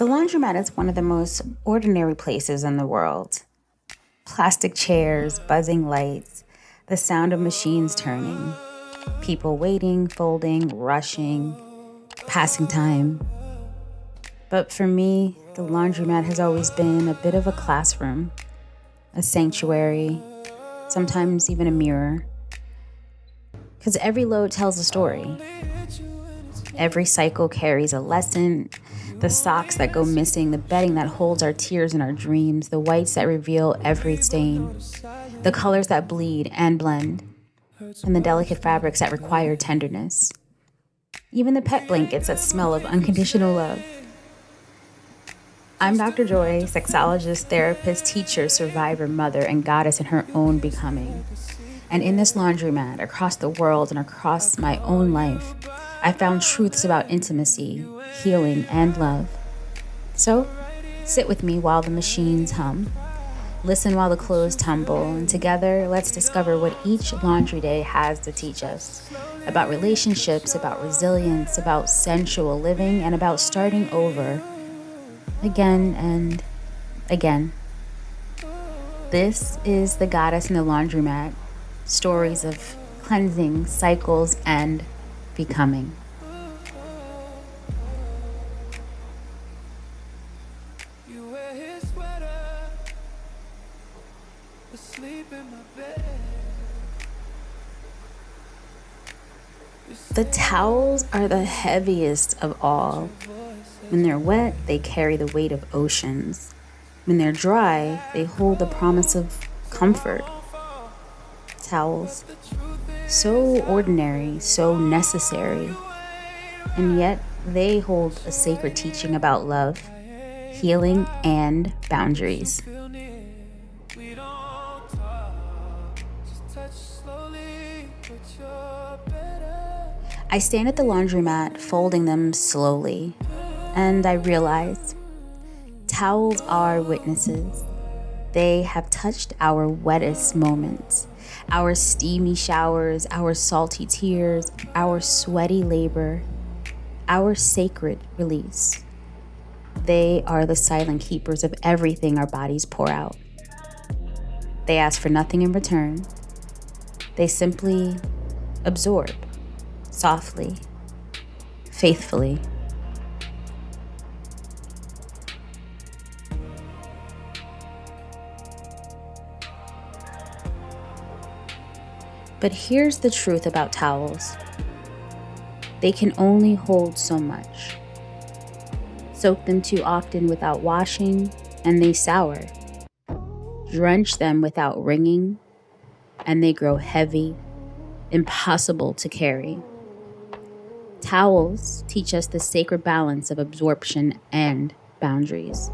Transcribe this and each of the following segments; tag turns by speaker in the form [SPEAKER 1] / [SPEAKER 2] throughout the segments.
[SPEAKER 1] The laundromat is one of the most ordinary places in the world. Plastic chairs, buzzing lights, the sound of machines turning, people waiting, folding, rushing, passing time. But for me, the laundromat has always been a bit of a classroom, a sanctuary, sometimes even a mirror. Because every load tells a story. Every cycle carries a lesson. The socks that go missing, the bedding that holds our tears and our dreams, the whites that reveal every stain, the colors that bleed and blend, and the delicate fabrics that require tenderness. Even the pet blankets that smell of unconditional love. I'm Dr. Joy, sexologist, therapist, teacher, survivor, mother, and goddess in her own becoming. And in this laundromat, across the world and across my own life, I found truths about intimacy, healing, and love. So, sit with me while the machines hum. Listen while the clothes tumble, and together, let's discover what each laundry day has to teach us about relationships, about resilience, about sensual living, and about starting over again and again. This is The Goddess in the Laundromat, stories of cleansing, cycles, and becoming. The towels are the heaviest of all. When they're wet, they carry the weight of oceans. When they're dry, they hold the promise of comfort. Towels, so ordinary, so necessary, and yet they hold a sacred teaching about love, healing, and boundaries. I stand at the laundromat, folding them slowly, and I realize towels are witnesses. They have touched our wettest moments, our steamy showers, our salty tears, our sweaty labor, our sacred release. They are the silent keepers of everything our bodies pour out. They ask for nothing in return. They simply absorb, softly, faithfully. But here's the truth about towels. They can only hold so much. Soak them too often without washing, and they sour. Drench them without wringing, and they grow heavy, impossible to carry. Towels teach us the sacred balance of absorption and boundaries.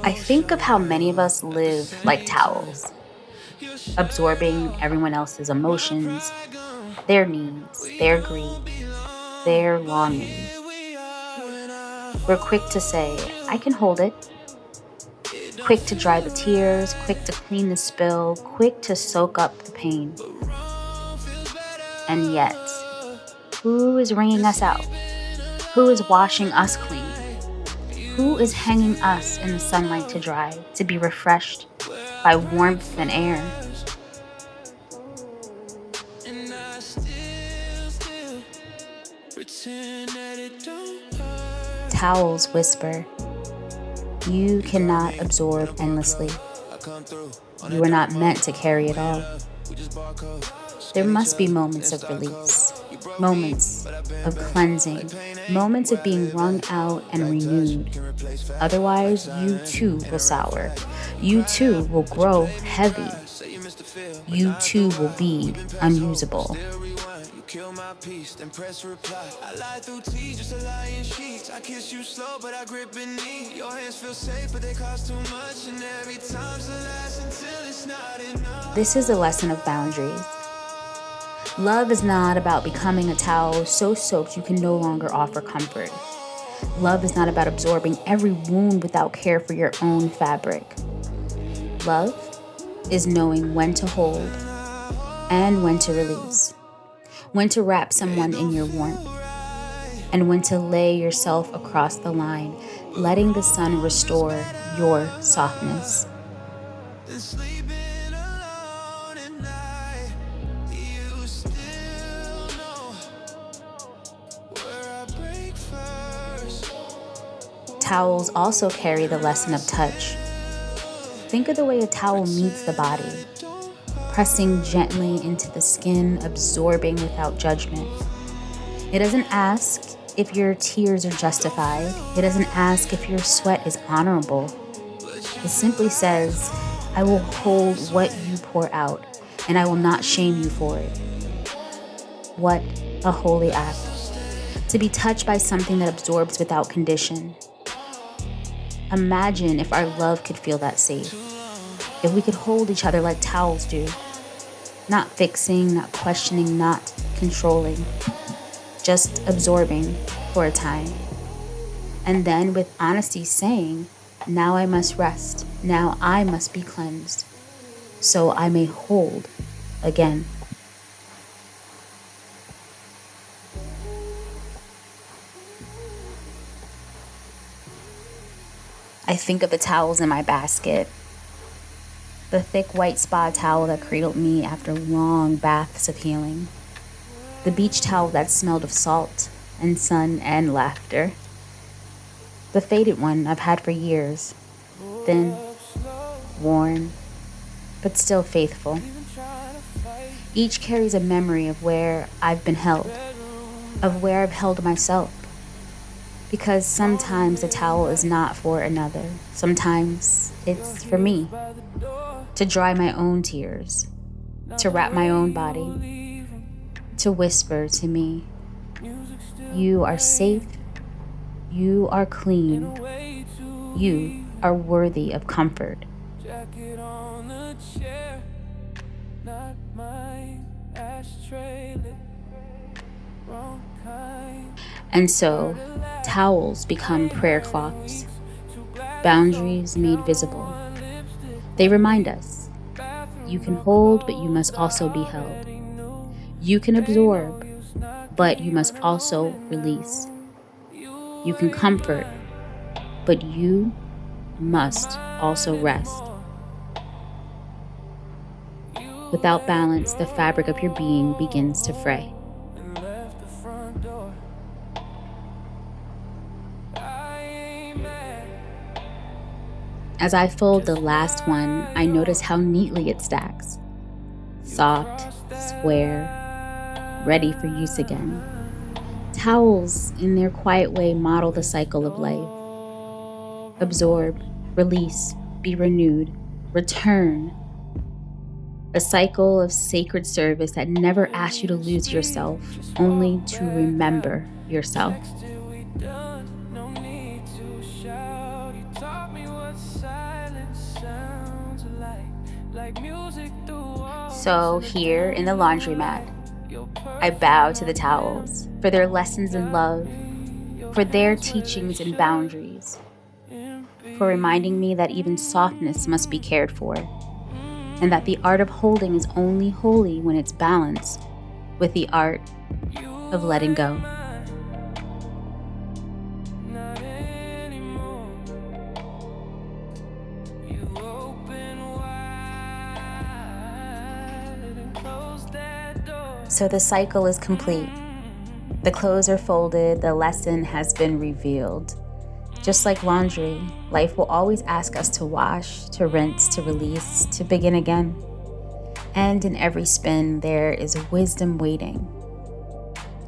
[SPEAKER 1] I think of how many of us live like towels, absorbing everyone else's emotions, their needs, their grief, their longing. We're quick to say, I can hold it. Quick to dry the tears, quick to clean the spill, quick to soak up the pain. And yet, who is wringing us out? Who is washing us clean? Who is hanging us in the sunlight to dry, to be refreshed by warmth and air? Towels whisper, you cannot absorb endlessly. You are not meant to carry it all. There must be moments of release, moments of cleansing, moments of being wrung out and renewed. Otherwise, you too will sour. You too will grow heavy. You too will be unusable. Kill my peace, then press reply. I lie through tears, just a lie in sheets. I kiss you slow, but I grip beneath. Your hands feel safe, but they cost too much. And every time's the last until it's not enough. This is a lesson of boundaries. Love is not about becoming a towel so soaked you can no longer offer comfort. Love is not about absorbing every wound without care for your own fabric. Love is knowing when to hold and when to release, when to wrap someone in your warmth, and when to lay yourself across the line, letting the sun restore your softness. Towels also carry the lesson of touch. Think of the way a towel meets the body, pressing gently into the skin, absorbing without judgment. It doesn't ask if your tears are justified. It doesn't ask if your sweat is honorable. It simply says, I will hold what you pour out, and I will not shame you for it. What a holy act. To be touched by something that absorbs without condition. Imagine if our love could feel that safe. If we could hold each other like towels do. Not fixing, not questioning, not controlling. Just absorbing for a time. And then with honesty saying, now I must rest. Now I must be cleansed. So I may hold again. I think of the towels in my basket. The thick white spa towel that cradled me after long baths of healing. The beach towel that smelled of salt and sun and laughter. The faded one I've had for years. Thin, worn, but still faithful. Each carries a memory of where I've been held, of where I've held myself. Because sometimes the towel is not for another. Sometimes it's for me. To dry my own tears. To wrap my own body. To whisper to me, you are safe. You are clean. You are worthy of comfort. And so, towels become prayer cloths, boundaries made visible. They remind us, you can hold, but you must also be held. You can absorb, but you must also release. You can comfort, but you must also rest. Without balance, the fabric of your being begins to fray. As I fold the last one, I notice how neatly it stacks. Soft, square, ready for use again. Towels, in their quiet way, model the cycle of life. Absorb, release, be renewed, return. A cycle of sacred service that never asks you to lose yourself, only to remember yourself. So here in the laundromat, I bow to the towels for their lessons in love, for their teachings and boundaries, for reminding me that even softness must be cared for, and that the art of holding is only holy when it's balanced with the art of letting go. So the cycle is complete. The clothes are folded, the lesson has been revealed. Just like laundry, life will always ask us to wash, to rinse, to release, to begin again. And in every spin, there is wisdom waiting.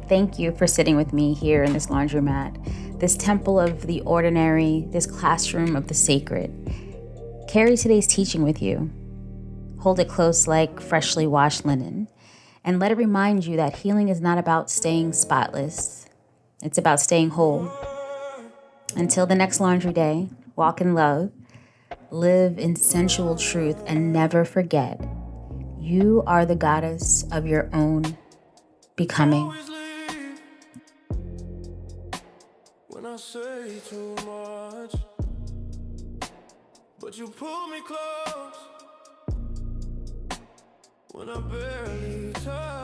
[SPEAKER 1] Thank you for sitting with me here in this laundromat, this temple of the ordinary, this classroom of the sacred. Carry today's teaching with you. Hold it close like freshly washed linen. And let it remind you that healing is not about staying spotless. It's about staying whole. Until the next laundry day, walk in love, live in sensual truth, and never forget, you are the goddess of your own becoming. When I say too much, but you pull me close.
[SPEAKER 2] when I barely touch.